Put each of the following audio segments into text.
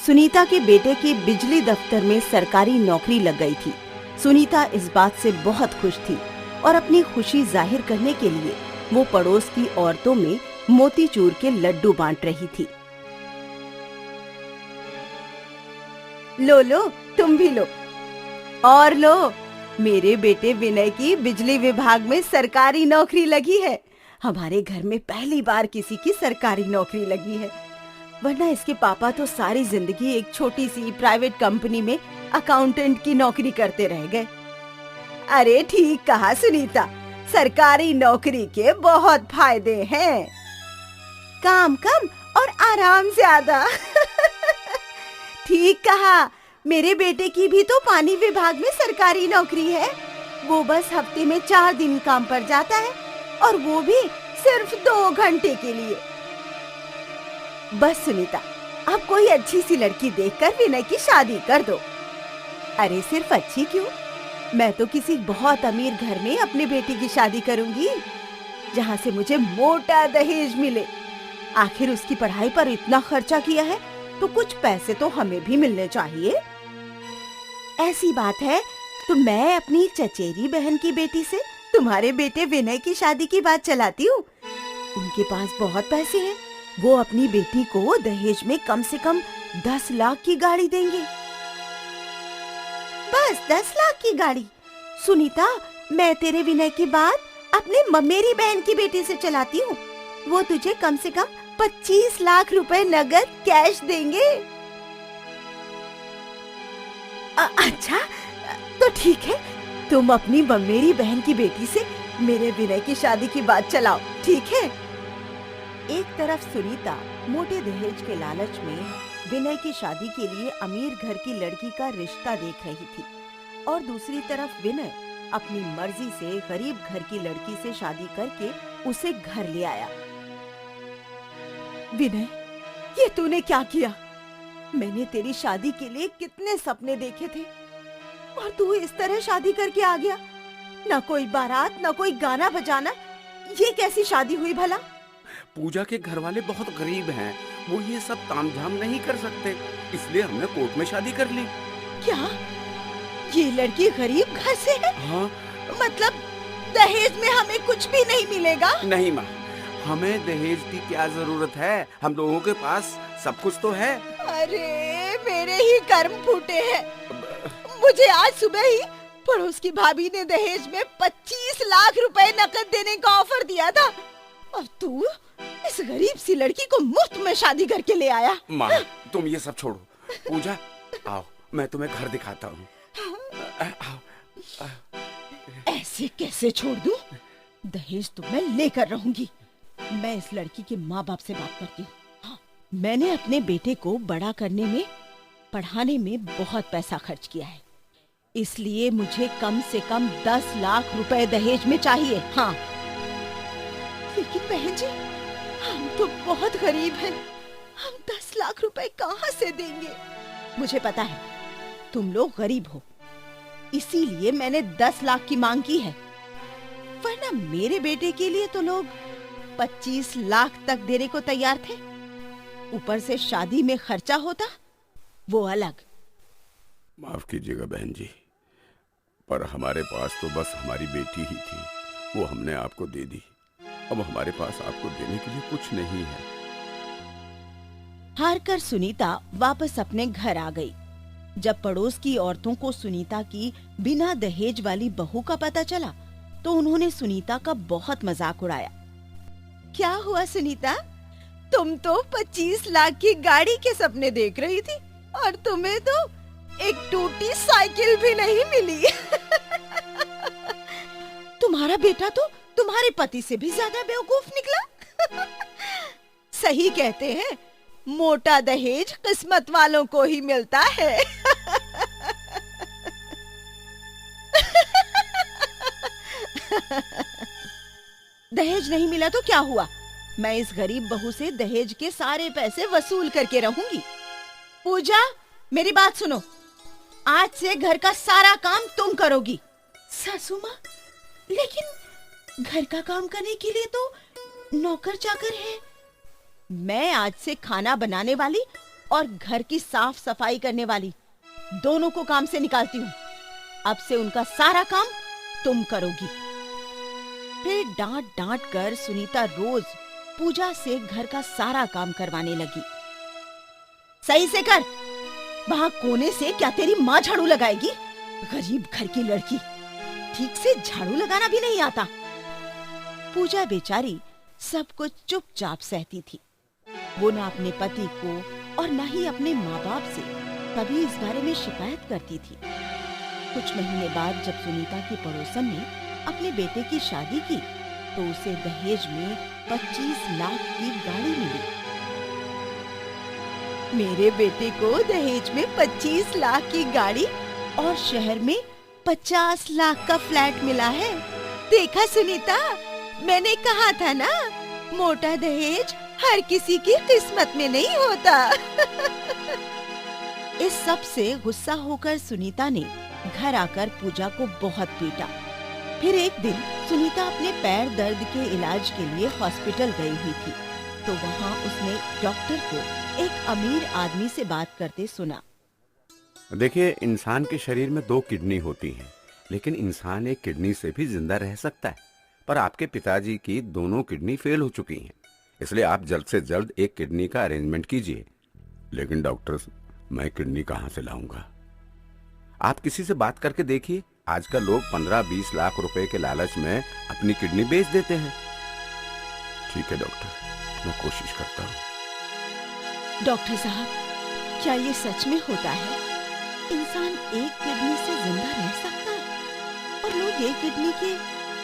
सुनीता के बेटे की बिजली दफ्तर में सरकारी नौकरी लग गई थी। सुनीता इस बात से बहुत खुश थी और अपनी खुशी जाहिर करने के लिए वो पड़ोस की औरतों में मोतीचूर के लड्डू बांट रही थी। लो लो, तुम भी लो। और लो, मेरे बेटे विनय की बिजली विभाग में सरकारी नौकरी लगी है। हमारे घर में पहली बार किसी की सरकारी नौकरी लगी है, वरना इसके पापा तो सारी जिंदगी एक छोटी सी प्राइवेट कंपनी में अकाउंटेंट की नौकरी करते रह गए। अरे ठीक कहा सुनीता, सरकारी नौकरी के बहुत फायदे हैं। काम कम और आराम ज्यादा। ठीक कहा, मेरे बेटे की भी तो पानी विभाग में सरकारी नौकरी है। वो बस हफ्ते में 4 दिन काम पर जाता है और वो भी सिर्फ 2 घंटे के लिए। बस सुनीता, अब कोई अच्छी सी लड़की देखकर विनय की शादी कर दो। अरे सिर्फ अच्छी क्यों, मैं तो किसी बहुत अमीर घर में अपने बेटे की शादी करूंगी, जहाँ से मुझे मोटा दहेज मिले। आखिर उसकी पढ़ाई पर इतना खर्चा किया है तो कुछ पैसे तो हमें भी मिलने चाहिए। ऐसी बात है तो मैं अपनी चचेरी बहन की बेटी से तुम्हारे बेटे विनय की शादी की बात चलाती हूँ। उनके पास बहुत पैसे हैं, वो अपनी बेटी को दहेज में कम से कम 10 लाख की गाड़ी देंगे। बस 10 लाख की गाड़ी? सुनीता, मैं तेरे विनय की बात अपने ममेरी बहन की बेटी से चलाती हूँ। वो तुझे कम से कम 25 लाख रुपए नगद कैश देंगे। अच्छा तो ठीक है, तुम अपनी ममेरी बहन की बेटी से मेरे विनय की शादी की बात चलाओ, ठीक है? एक तरफ सुनीता मोटे दहेज के लालच में विनय की शादी के लिए अमीर घर की लड़की का रिश्ता देख रही थी और दूसरी तरफ विनय अपनी मर्जी से गरीब घर की लड़की से शादी करके उसे घर ले आया। विनय, ये तूने क्या किया? मैंने तेरी शादी के लिए कितने सपने देखे थे और तू इस तरह शादी करके आ गया। ना कोई बारात, ना कोई गाना बजाना, ये कैसी शादी हुई भला? पूजा के घर वाले बहुत गरीब हैं, वो ये सब तामझाम नहीं कर सकते, इसलिए हमने कोर्ट में शादी कर ली। क्या ये लड़की गरीब घर से है? हाँ। मतलब दहेज में हमें कुछ भी नहीं मिलेगा? नहीं माँ, हमें दहेज की क्या जरूरत है, हम लोगों के पास सब कुछ तो है। अरे मेरे ही कर्म फूटे हैं। मुझे आज सुबह ही पड़ोस की भाभी ने दहेज में 25 लाख रुपए नकद देने का ऑफर दिया था और तू इस गरीब सी लड़की को मुफ्त में शादी करके ले आया। माँ, तुम ये सब छोड़ो। पूजा, आओ मैं तुम्हें घर दिखाता हूँ। ऐसे कैसे छोड़ दूं? दहेज तो मैं लेकर रहूंगी। मैं इस लड़की के माँ बाप से बात करती हूँ। हाँ, मैंने अपने बेटे को बड़ा करने में, पढ़ाने में बहुत पैसा खर्च किया है, इसलिए मुझे कम से कम 10 लाख रुपए दहेज में चाहिए। हाँ। लेकिन बहन जी, हम तो बहुत गरीब हैं, हम 10 लाख रुपए कहाँ से देंगे? मुझे पता है तुम लोग गरीब हो, इसीलिए मैंने 10 लाख की मांग की है, वरना मेरे बेटे के लिए तो लोग 25 लाख तक देने को तैयार थे। ऊपर से शादी में खर्चा होता, वो अलग। माफ कीजिएगा बहन जी, पर हमारे पास तो बस हमारी बेटी ही थी, वो हमने आपको दे दी। अब हमारे पास आपको देने के लिए कुछ नहीं है। हारकर सुनीता वापस अपने घर आ गई। जब पड़ोस की औरतों को सुनीता की बिना दहेज वाली बहू का पता चला तो उन्होंने सुनीता का बहुत मजाक उड़ाया। क्या हुआ सुनीता, तुम तो 25 लाख की गाड़ी के सपने देख रही थी और तुम्हें तो एक टूटी साइकिल भी नहीं मिली। तुम्हारा बेटा तो तुम्हारे पति से भी ज्यादा बेवकूफ निकला। सही कहते हैं, मोटा दहेज किस्मत वालों को ही मिलता है। दहेज नहीं मिला तो क्या हुआ, मैं इस गरीब बहू से दहेज के सारे पैसे वसूल करके रहूंगी। पूजा, मेरी बात सुनो, आज से घर का सारा काम तुम करोगी। सासू माँ, लेकिन घर का काम करने के लिए तो नौकर चाकर है। मैं आज से खाना बनाने वाली और घर की साफ सफाई करने वाली दोनों को काम से निकालती हूँ। अब से उनका सारा काम तुम करोगी। फिर डांट डांट कर सुनीता रोज पूजा से घर का सारा काम करवाने लगी। सही से कर, वहां कोने से क्या तेरी माँ झाड़ू लगाएगी? गरीब घर की लड़की, ठीक से झाड़ू लगाना भी नहीं आता। पूजा बेचारी सब कुछ चुपचाप सहती थी। वो ना अपने पति को और ना ही अपने माँ बाप से कभी इस बारे में शिकायत करती थी। कुछ महीने बाद जब सुनीता की पड़ोसन ने अपने बेटे की शादी की तो उसे दहेज में 25 लाख की गाड़ी मिली। मेरे बेटे को दहेज में 25 लाख की गाड़ी और शहर में 50 लाख का फ्लैट मिला है। देखा सुनीता, मैंने कहा था ना, मोटा दहेज हर किसी की किस्मत में नहीं होता। इस सब से गुस्सा होकर सुनीता ने घर आकर पूजा को बहुत पीटा। फिर एक दिन सुनीता अपने पैर दर्द के इलाज के लिए हॉस्पिटल गई हुई थी तो वहाँ उसने डॉक्टर को एक अमीर आदमी से बात करते सुना। देखिए, इंसान के शरीर में 2 किडनी होती हैं, लेकिन इंसान एक किडनी से भी जिंदा रह सकता है। पर आपके पिताजी की दोनों किडनी फेल हो चुकी हैं, इसलिए आप जल्द से जल्द एक किडनी का अरेंजमेंट कीजिए। लेकिन डॉक्टर, मैं किडनी कहाँ से लाऊंगा? आप किसी से बात करके देखिए। आजकल लोग 15-20 लाख रुपए के लालच में अपनी किडनी बेच देते हैं। ठीक है डॉक्टर, मैं कोशिश करता हूँ। डॉक्टर साहब, क्या ये सच में होता है? इंसान एक किडनी से जिंदा रह सकता है और लोग एक किडनी के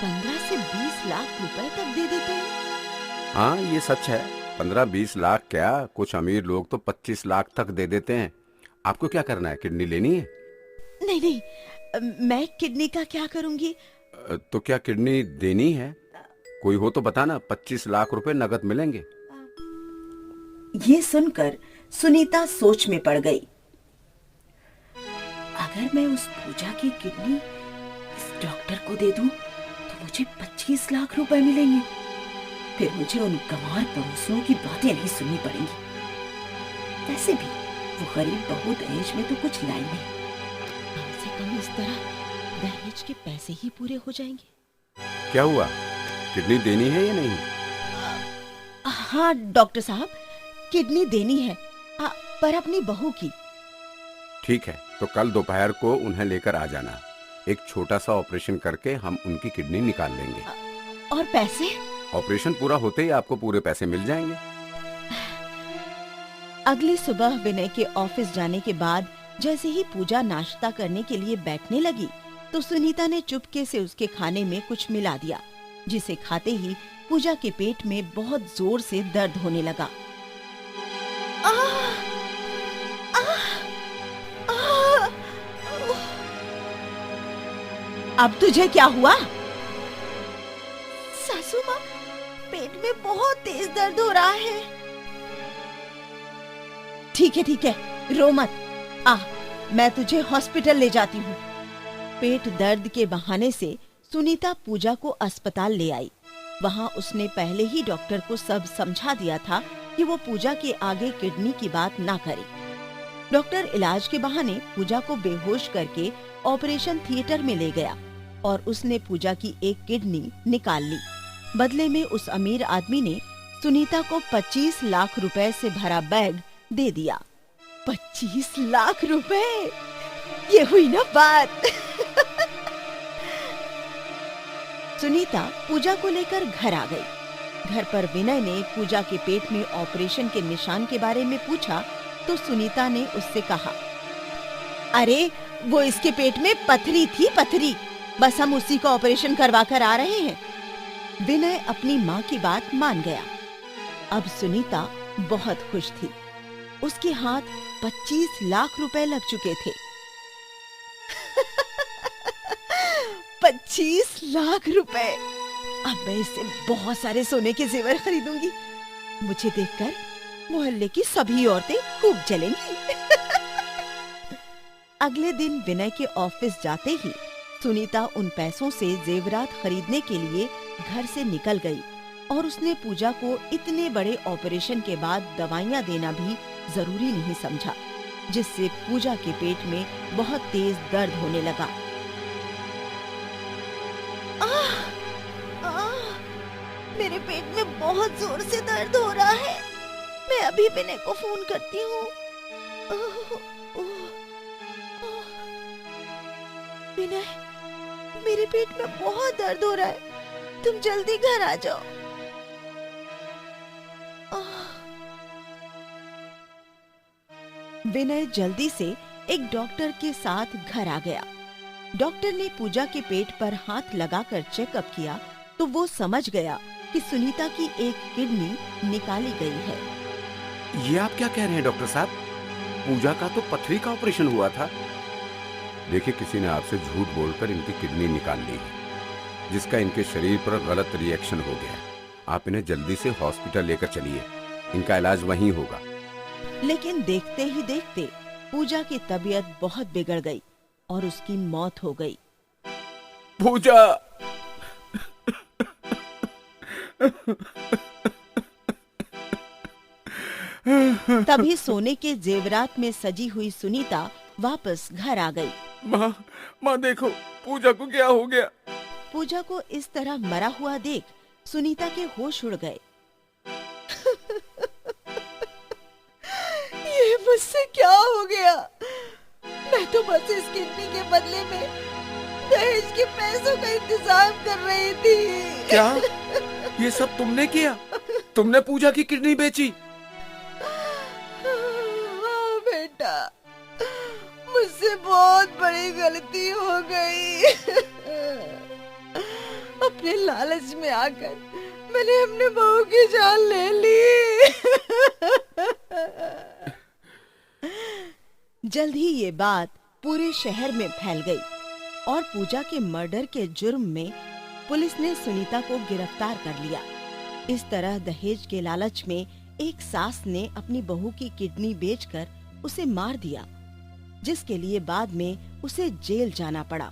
15 से 20 लाख रुपए तक दे देते हैं। हाँ, ये सच है। 15-20 लाख क्या, कुछ अमीर लोग तो 25 लाख तक दे देते हैं। आपको क्या करना है? किडनी लेनी है? नहीं नहीं, मैं किडनी का क्या करूंगी? तो क्या किडनी देनी है? कोई हो तो बताना, 25 लाख रुपए नगद मिलेंगे। ये सुनकर सुनीता सोच में पड़ गई। अगर मैं उस पूजा की किडनी इस डॉक्टर को दे दूं तो मुझे 25 लाख रुपए मिलेंगे। फिर मुझे उन गंवार पड़ोसियों की बातें नहीं सुननी पड़ेंगी। वैसे भी वो गरीब बहू दहेज में तो कुछ लाई नहीं। कम से कम इस तरह दहेज के पैसे ही पूरे हो जाएंगे। क्या हुआ, किडनी देनी है या नहीं? हाँ डॉक्टर साहब, किडनी देनी है, पर अपनी बहू की। ठीक है, तो कल दोपहर को उन्हें लेकर आ जाना। एक छोटा सा ऑपरेशन करके हम उनकी किडनी निकाल लेंगे। और पैसे? ऑपरेशन पूरा होते ही आपको पूरे पैसे मिल जाएंगे। अगली सुबह विनय के ऑफिस जाने के बाद जैसे ही पूजा नाश्ता करने के लिए बैठने लगी तो सुनीता ने चुपके से उसके खाने में कुछ मिला दिया, जिसे खाते ही पूजा के पेट में बहुत जोर से दर्द होने लगा। अब तुझे क्या हुआ? सासू माँ, पेट में बहुत तेज दर्द हो रहा है। ठीक है, रो मत। मैं तुझे हॉस्पिटल ले जाती हूँ। पेट दर्द के बहाने से सुनीता पूजा को अस्पताल ले आई। वहाँ उसने पहले ही डॉक्टर को सब समझा दिया था कि वो पूजा के आगे किडनी की बात ना करे। डॉक्टर इलाज के बहाने पूजा को बेहोश करके ऑपरेशन थिएटर में ले गया और उसने पूजा की एक किडनी निकाल ली। बदले में उस अमीर आदमी ने सुनीता को 25 लाख रुपए से भरा बैग दे दिया। 25 लाख रुपए, ये हुई ना बात। सुनीता पूजा को लेकर घर आ गई। घर पर विनय ने पूजा के पेट में ऑपरेशन के निशान के बारे में पूछा तो सुनीता ने उससे कहा, अरे वो इसके पेट में पथरी थी, पथरी, बस हम उसी का ऑपरेशन करवा कर आ रहे हैं। विनय अपनी माँ की बात मान गया। अब सुनीता बहुत खुश थी। उसके हाथ 25 लाख रुपए लग चुके थे। 25 लाख रुपए! अब मैं इससे बहुत सारे सोने के जेवर खरीदूंगी। मुझे देखकर मोहल्ले की सभी औरतें खूब जलेंगी। अगले दिन विनय के ऑफिस जाते ही सुनीता उन पैसों से जेवरात खरीदने के लिए घर से निकल गई और उसने पूजा को इतने बड़े ऑपरेशन के बाद दवाइयाँ देना भी जरूरी नहीं समझा, जिससे पूजा के पेट में बहुत तेज दर्द होने लगा। आह! आह! मेरे पेट में बहुत जोर से दर्द हो रहा है। मैं अभी विनय को फोन करती हूँ। विनय, मेरे पेट में बहुत दर्द हो रहा है, तुम जल्दी घर आ जाओ। विनय जल्दी से एक डॉक्टर के साथ घर आ गया। डॉक्टर ने पूजा के पेट पर हाथ लगाकर चेकअप किया तो वो समझ गया कि सुनीता की एक किडनी निकाली गई है। ये आप क्या कह रहे हैं डॉक्टर साहब? पूजा का तो पथरी का ऑपरेशन हुआ था। देखिए, किसी ने आपसे झूठ बोलकर इनकी किडनी निकाल ली है, जिसका इनके शरीर पर गलत रिएक्शन हो गया। आप इन्हें जल्दी से हॉस्पिटल लेकर चलिए, इनका इलाज वहीं होगा। लेकिन देखते ही देखते पूजा की तबीयत बहुत बिगड़ गई और उसकी मौत हो गई। पूजा! तभी सोने के जेवरात में सजी हुई सुनीता वापस घर आ गई। माँ देखो, पूजा को क्या हो गया? पूजा को इस तरह मरा हुआ देख सुनीता के होश उड़ गए। ये मुझसे क्या हो गया? मैं तो बस इस किडनी के बदले में दहेज के पैसों का इंतजाम कर रही थी। क्या? ये सब तुमने किया? तुमने पूजा की किडनी बेची? हाँ बेटा, मुझसे बहुत बड़ी गलती हो गई। अपने लालच में आकर मैंने अपने बहू की जान ले ली। जल्द ही ये बात पूरे शहर में फैल गई और पूजा के मर्डर के जुर्म में पुलिस ने सुनीता को गिरफ्तार कर लिया। इस तरह दहेज के लालच में एक सास ने अपनी बहू की किडनी बेचकर उसे मार दिया, जिसके लिए बाद में उसे जेल जाना पड़ा।